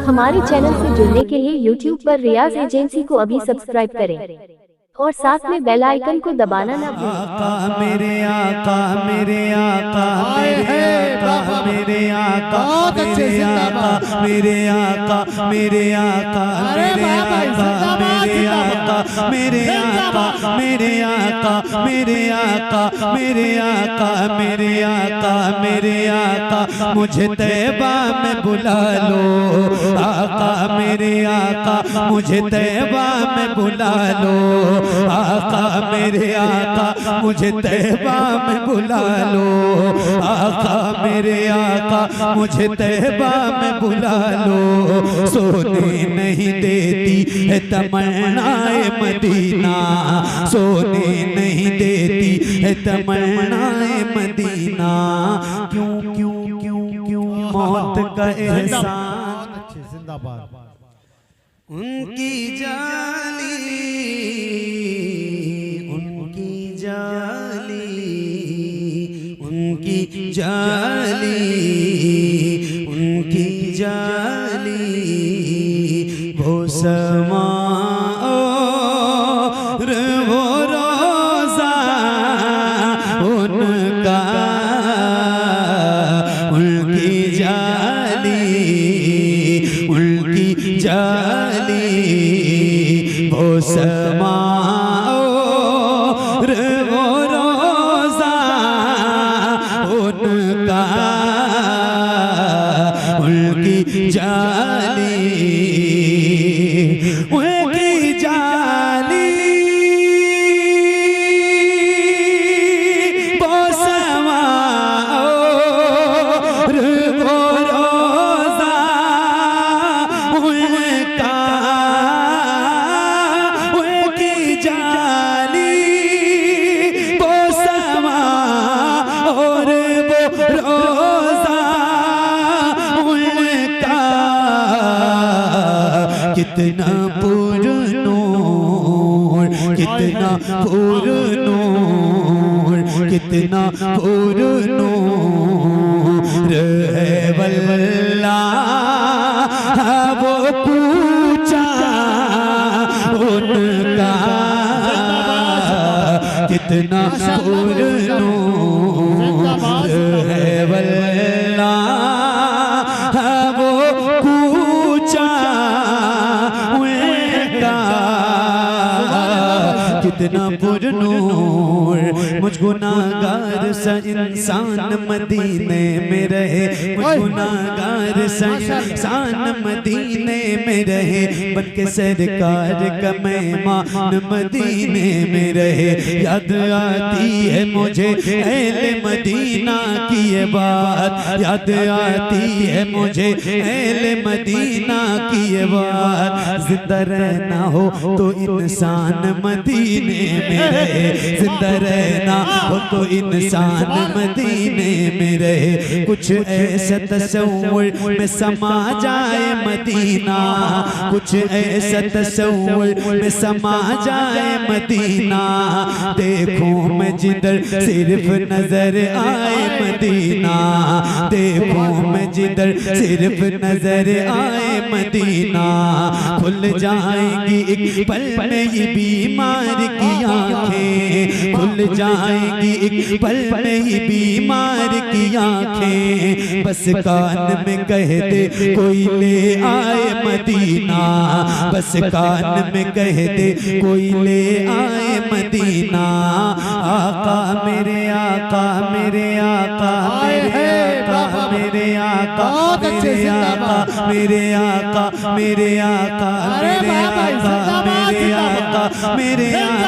हमारे चैनल से जुड़ने के लिए YouTube पर रियाज एजेंसी को अभी सब्सक्राइब करें और साथ में बेल आइकन को दबाना ना भूलें। आका मेरे आका मेरे आका मेरे आका मेरे आका मेरे आका मेरे आका मेरे आका मेरे आका मेरे आका मेरे आका मेरे आका मेरे आका मेरे आका मेरे आका मुझे तैबा में बुला लो। आका मेरे आका मुझे तैबा में बुला लो। आका मेरे आका मुझे तैबा में बुला लो। आका मेरे आका मुझे तैबा में बुला लो। सोने नहीं देती है तमन्नाए मदीना, सोने नहीं देती है तमन्नाए मदीना। क्यों क्यों क्यों क्यों मौत का एहसान जिंदाबाद उनकी जाली उनकी जाली उनकी जाली उनकी जाली वो समा और वो रोज़ा उनका उनकी जाली उनकी जाली वो समा और वो रोज़ा उनका उनकी जाली उनकी जाली वो समा और वो रोज़ा उनका उनकी जाली वो समा और वो रोज़ा उनका। कितना पुरनूर कितना पुरनूर कितना पुरनूर है वल्लाह वो पूछा उनका। कितना पुरनूर है वल्लाह वो पूछा उनका। कितना पुरनूर मुझ गुनाहगार सा इंसान मदीने में रहे, मुझ गुनाहगार सा इंसान मदीने में रहे। बनके सरकार का मेहमान मदीने में रहे। याद आती है मुझे अहले मदीना की ये बात, याद आती है मुझे अहले मदीना की ये बात। जिंदा रहना हो तो इंसान मदीने में रहे, जिंदा रहना हो तो इंसान मदीने में रहे। कुछ ऐसा तसव्वुर में समा जाए मदीना, कुछ ऐसा तसव्वुर में समा जाए मदीना। देखूं मैं जिधर सिर्फ नजर आए मदीना, देखूं मैं जिधर सिर्फ नजर आए मदीना। खुल जाएंगी एक पल में ये बीमार की आंखें, खुल जाएंगी एक पल में ये बीमार की आंखें। बस कान में कह दे कोई ले आए मदीना, बस कान में कह दे कोई ले आए मदीना। आका मेरे आका मेरे आका मेरे आका मेरे आका मेरे आका मेरे आका मेरे आका मेरे आका मेरे आका मेरे आका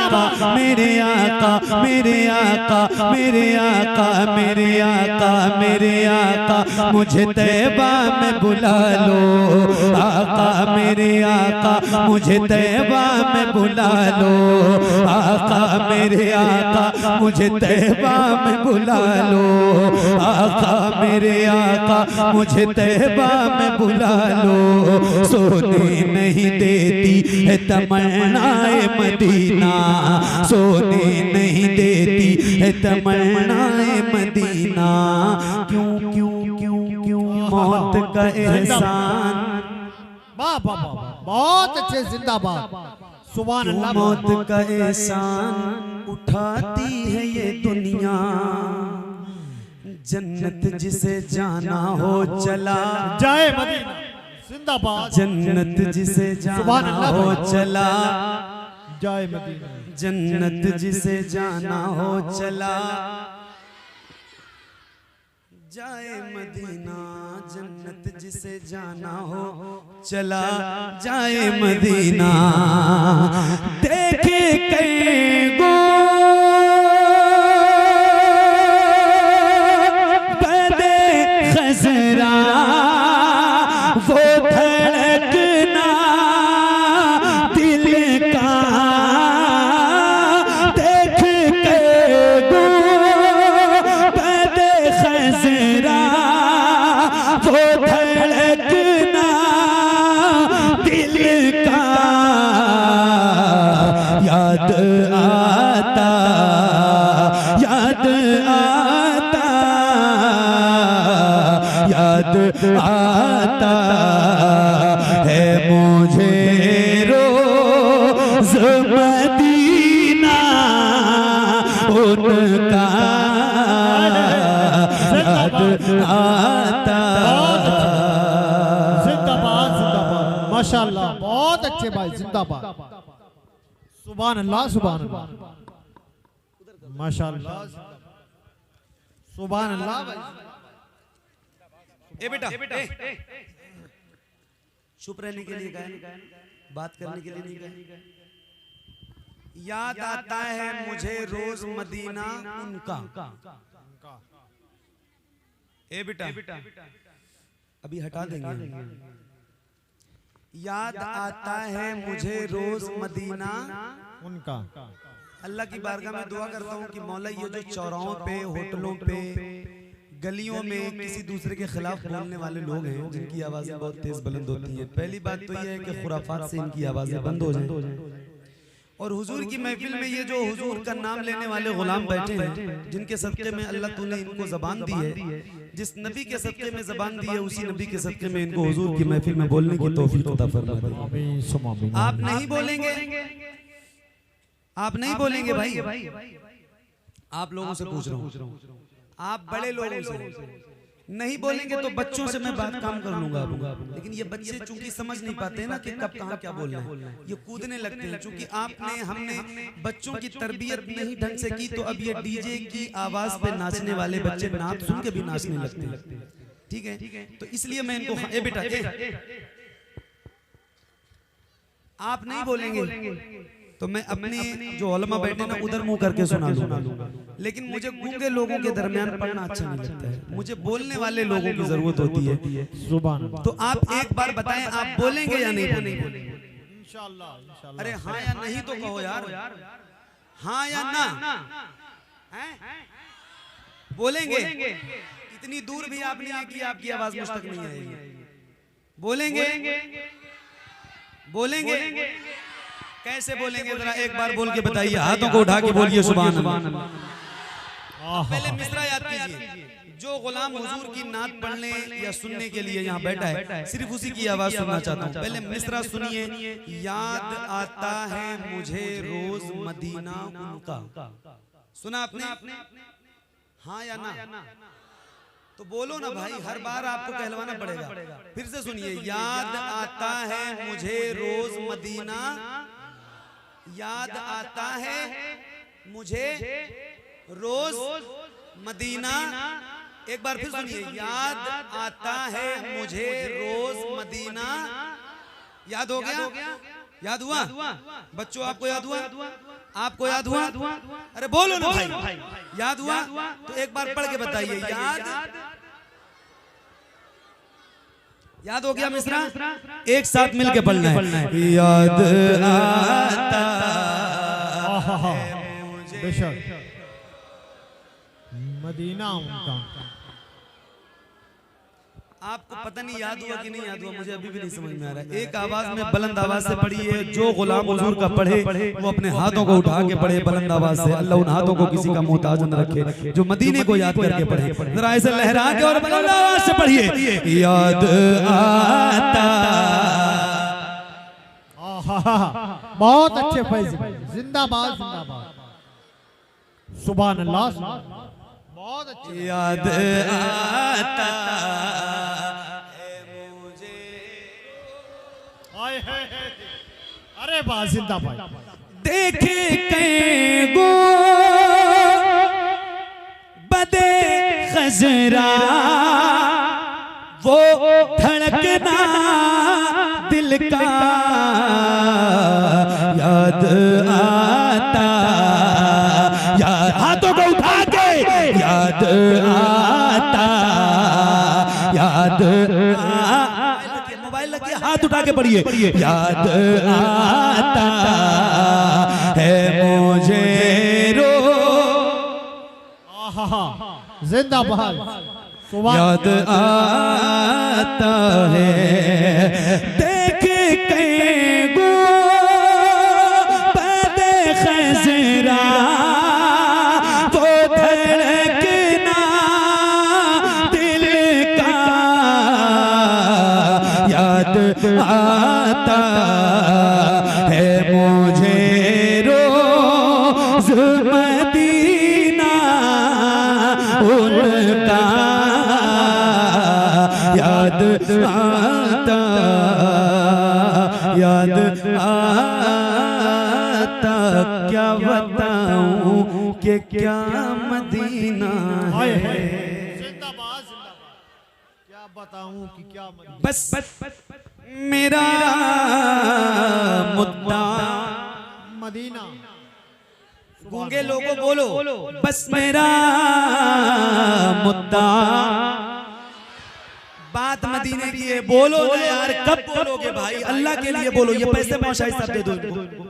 मेरे आका मेरे आका मेरे आका मेरे आका मेरे आका मुझे तैबा में बुला लो। आका मेरे आका मुझे तैबा में बुला लो। आका मेरे आका मुझे तैबा में बुला लो। आका मेरे आका मुझे तैबा में बुला लो। सोने नहीं देती है तमन्नाए मदीना, सोने नहीं देती है तमन्नाए मदीना। क्यों क्यों क्यों क्यों मौत का एहसान वाह वाह वाह, बहुत अच्छे, जिंदाबाद, सुभान अल्लाह। मौत का एहसान उठाती है ये दुनिया, जन्नत जिसे जाना हो चला जय मदीना, जिंदाबाद, जन्नत जिसे सुभान जाना अल्लाह हो भाई। चला, जय मदीना, जन्नत जिसे जाना हो चला, जाए मदीना, जन्नत जिसे जाना हो चला, जाए मदीना। देखे कई गो बदे खजरा, वो धड़कना दिल का, देख के गो बदे खजरा, वो धड़कना दिल का, याद आता, याद आता, याद आता है मुझे रोज मदीना उनका, याद आता। जिंदाबाद, जिंदाबाद, माशाल्लाह, बहुत अच्छे भाई, जिंदाबाद, सुभान अल्लाह, सुभान अल्लाह, माशाल्लाह, सुभान अल्लाह भाई। ए बेटा, चुप रहने के लिए कहा, बात करने के लिए नहीं कहा। याद आता है मुझे रोज मदीना उनका। ए बेटा, अभी हटा देंगे। याद आता है मुझे रोज मदीना उनका। अल्लाह की बारगाह में दुआ करता हूँ कि मौला ये जो चौराहों पे, होटलों पे, गलियों में किसी दूसरे के खिलाफ बोलने वाले लोग हैं, जिनकी आवाजें बहुत तेज बुलंद होती हैं, पहली बात तो ये है कि खुराफात से इनकी आवाजें बंद हो जाएं। और हुजूर की महफिल में ये जो हुजूर का नाम लेने वाले गुलाम बैठे हैं, जिनके सदके में अल्लाह तूने इनको जबान दी है, जिस नबी के सदके में जबान दी है, उसी नबी के सदके में इनको हुजूर की महफिल में बोलने की तौफीक अता फरमा दे। आप नहीं बोलेंगे, आप नहीं बोलेंगे भाई, आप लोगों से पूछ रहा हूँ, आप बड़े लोगों से नहीं बोलेंगे तो बच्चों से मैं बात काम कर लूंगा, लेकिन ये बच्चे चूंकि समझ नहीं पाते हैं ना कि कब कहाँ क्या बोलना है, ये कूदने लगते हैं। चूंकि आपने, हमने बच्चों की तरबियत नहीं ढंग से की, तो अब ये डीजे की आवाज पे नाचने वाले बच्चे नाच सुन के भी नाचने लगते हैं। ठीक है, तो इसलिए मैं इनको, ए बेटा, आप नहीं बोलेंगे तो मैं अपने जो उलमा बैठे ना उधर मुंह करके सुना लूंगा, लेकिन मुझे गूंगे लोगों के दरमियान पढ़ना अच्छा नहीं लगता है, मुझे बोलने वाले लोगों की जरूरत होती है। तो आप एक बार बताएं, आप बोलेंगे या नहीं बोलेंगे? इंशाअल्लाह। अरे हाँ या नहीं तो कहो यार, हाँ या ना, बोलेंगे? इतनी दूर भी आप नहीं है कि आपकी आवाज मुझ तक नहीं आएगी। बोलेंगे? बोलेंगे? कैसे बोलेंगे जरा एक बार बोल के बताइए, हाथों को उठा के बोलिए सुभान अल्लाह। पहले मिसरा याद कीजिए, जो गुलाम हुजूर की नात पढ़ने या सुनने के लिए यहाँ बैठा है, सिर्फ उसी की आवाज सुनना चाहता हूँ। पहले मिसरा सुनिए। याद आता है मुझे रोज मदीना उनका। सुना आपने? हाँ या ना? तो बोलो ना भाई, हर बार आपको कहलवाना पड़ेगा। फिर से सुनिए। याद आता है मुझे रोज मदीना, याद आता है मुझे रोज मदीना। एक बार फिर सुनिए। याद आता है मुझे रोज मदीना। याद हो गया? याद हुआ? बच्चों आपको याद हुआ? आपको याद हुआ? अरे बोलो ना भाई, याद हुआ? तो एक बार पढ़ के बताइए। याद हो गया मिश्रा? एक साथ मिलके पढ़ना है। याद आता है मुझे मदीना उनका। आपको पता नहीं याद हुआ कि नहीं याद हुआ, मुझे अभी भी नहीं समझ में आ रहा है। एक आवाज में बुलंद आवाज से पढ़िए। जो गुलाम हुजूर का पढ़े वो अपने हाथों को उठा के पढ़े बुलंद आवाज से। अल्लाह उन हाथों को किसी का मोहताज न रखे जो मदीने को याद करके पढ़े। जरा ऐसे लहरा के और बुलंद आवाज से पढ़िए। याद आता बहुत अच्छे फैजी भाई, जिंदाबाद जिंदाबाद। सुभान अल्लाह, बहुत अच्छे। याद आता है मुझे। हाय हाय हाय। अरे वाह, जिंदाबाद। देखे कई गो बदे खजरा, वो धड़कना दिल का याद आता, याद हाथों को उठा के याद आता, याद मोबाइल लगे हाथ उठा के पढ़िए। याद आता है मुझे रो, जिंदाबाद। याद आता है देख के गो बदे खजरा, वो धड़कना दिल का याद आता है मुझे रोज मदीना उनका याद आता, याद आता। क्या बताऊं कि क्या मदीना है। जिंदाबाद जिंदाबाद। क्या बताऊं कि क्या बस मेरा मुद्दा मदीना। गूंगे लोगों बोलो, बस मेरा मुद्दा बात मदीने की है। बोलो ना यार, कब बोलोगे भाई? अल्लाह के लिए बोलो। ये पैसे मौशाही साहब दे दो इनको।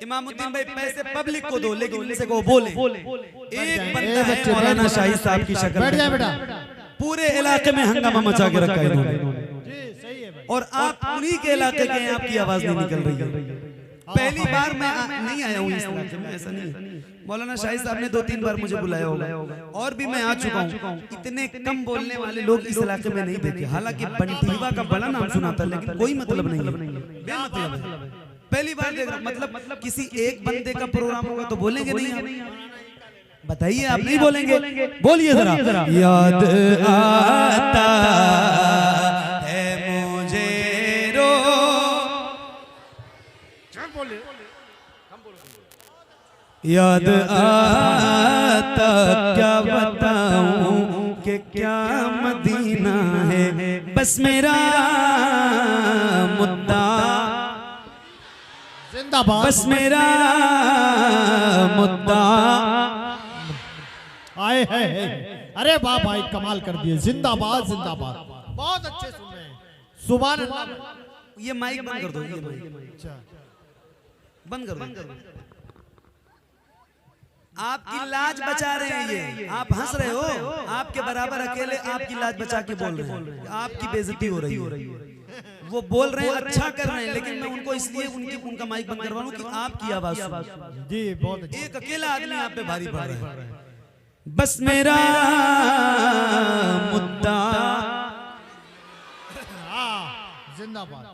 इमामुद्दीन भाई पैसे पब्लिक को दो, लेकिन इनसे को बोले। एक बंदा है मौलाना शाहिद साहब की शक्ल बैठ जा बेटा। पूरे इलाके में हंगामा मचा के रखा है इन्होंने, जी सही है भाई। और आप उन्हीं के इलाके के हैं, आपकी आवाज नहीं निकल रही है। पहली बार मैं नहीं आया हूँ इस इलाके में, ऐसा नहीं। मौलाना शाहिद साहब ने 2-3 बार मुझे बुलाया होगा, और भी मैं आ चुका हूँ। इतने कम बोलने वाले लोग इस इलाके में नहीं देखे। हालांकि बंटीवा का बड़ा नाम सुना था, लेकिन कोई मतलब नहीं है, बेमतलब है। पहली बार देख रहा, मतलब किसी एक बंदे का प्रोग्राम होगा तो बोलेंगे नहीं आप? बताइए, आप नहीं बोलेंगे? बोलिए जरा। याद आता है मुझे रो, याद आता क्या बताऊं कि क्या मदीना है। बस मेरा मुद्दा, जिंदाबाद। बस मेरा मुद्दा आए है। अरे वाह भाई, कमाल कर दिए। जिंदाबाद जिंदाबाद। बहुत अच्छे सुन रहे हैं। सुभान अल्लाह। ये माइक बंद कर दो, ये माइक अच्छा, बंद कर दो। आपकी लाज बचा रहे हैं ये, आप हंस रहे हो। आपके बराबर अकेले आपकी लाज बचा के बोल रहे हैं, आपकी बेइज्जती हो रही है। वो बोल रहे हैं, अच्छा कर रहे हैं, लेकिन मैं उनको इसलिए उनका माइक बंद करवा लूं कि आपकी आवाज जी बहुत अच्छे। एक अकेला आदमी आप पे भारी पड़ रहा है। बस मेरा मुद्दा, जिंदाबाद।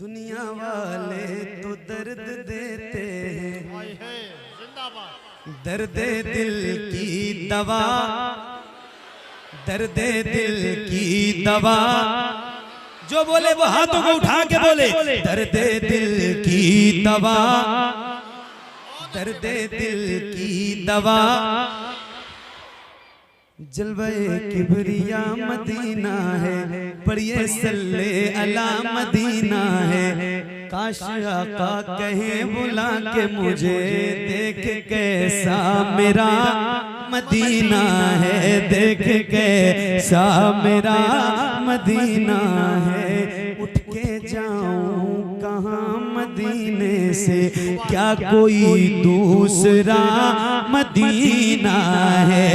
दुनिया वाले तो दर्द देते हैं, जिंदाबाद। दर्द दिल की दवा, दर्द दिल की दवा। जो बोले वो हाथों को उठा के बोले। दर्द दिल की दवा, दर्द दिल की दवा। जलवे किबरिया मदीना है, पढ़िए सल्ले अला मदीना है। काश आका कहे बुला के मुझे, देख कैसा मेरा मदीना है, देख कैसा मेरा मदीना है। उठ के जाऊं कहाँ मदीने से, क्या कोई दूसरा मदीना है।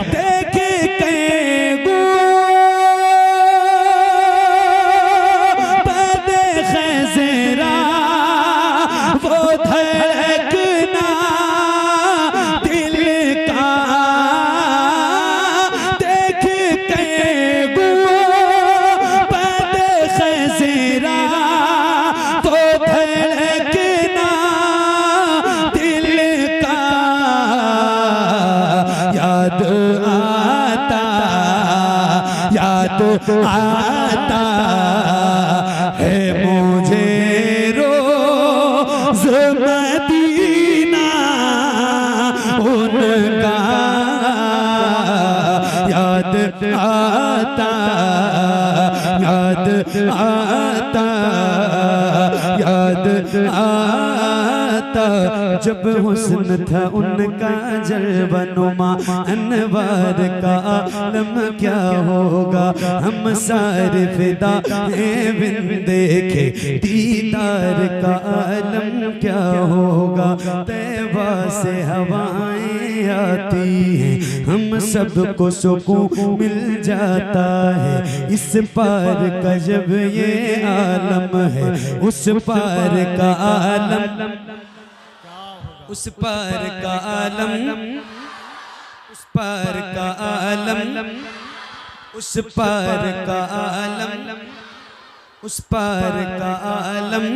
देख के गो बदे खजरा, वो धड़कना दिल का। देख के गो बदे खजरा, वो धड़कना आता है मुझे रोज़ मदीना उनका याद आता, याद आता, याद आता। जब हुस्न था उनका जलवनुमा अनवार का आलम क्या होगा। हम सारे फिदा हैं बिन देखे दीदार का आलम क्या होगा। तैबा से हवाएं आती हैं हम सबको सुकून मिल जाता है। इस पार का जब ये आलम है उस पार का आलम, उस पार का आलम, उस पार का आलम, उस पार का आलम, उस पार का आलम,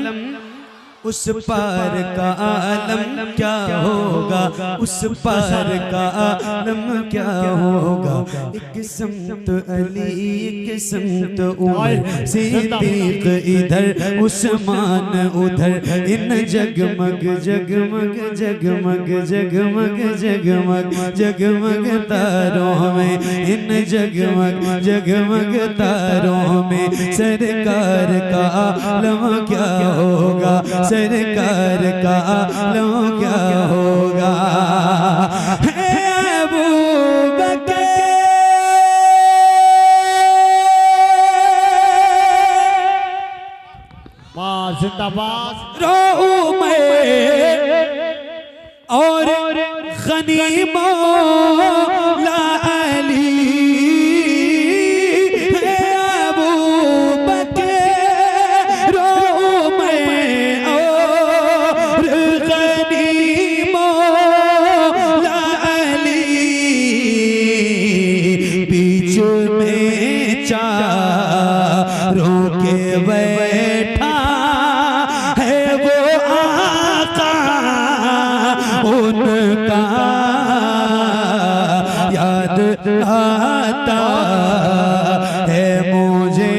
उस पार का आलम क्या होगा। उस पार का आलम क्या होगा। एक समत अली एक समत उमर सिद्दीक इधर उस्मान उधर। इन जगमग जगमग जगमग जगमग जगमग जगमग तारों में, इन जगमग जगमग तारों में सरकार का आलम क्या होगा। सरकार का आलम क्या होगा। है अबू बकर वाह जिंदाबाद। रो में और गनीमौला अली है अबू बकर। रो में और गनीमौला अली बीच में चारों के बैठा है वो आका उनका याद आता है मुझे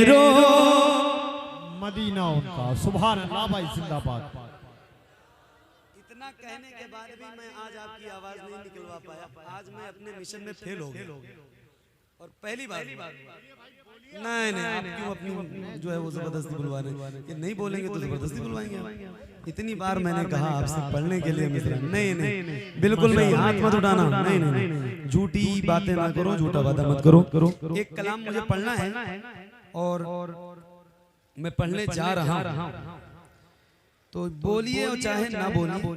रो मदीना उनका। सुभान अल्लाह भाई जिंदाबाद। इतना कहने के बाद भी मैं आज आपकी आवाज नहीं निकलवा पाया। आज मैं अपने मिशन में फेल हो गया और पहली बार नहीं नहीं आप क्यों अपनी जो है वो जबरदस्ती बुलवा रहे हैं। ये नहीं बोलेंगे तो जबरदस्ती बुलवाएंगे। इतनी बार मैंने कहा आपसे पढ़ने के लिए मिश्रा। नहीं नहीं बिल्कुल नहीं, हाथ मत उठाना। नहीं नहीं झूठी बातें ना करो, झूठा वादा मत करो। एक कलाम मुझे पढ़ना है और मैं पढ़ने जा रहा हूँ, तो बोलिए और चाहे ना बोलिए।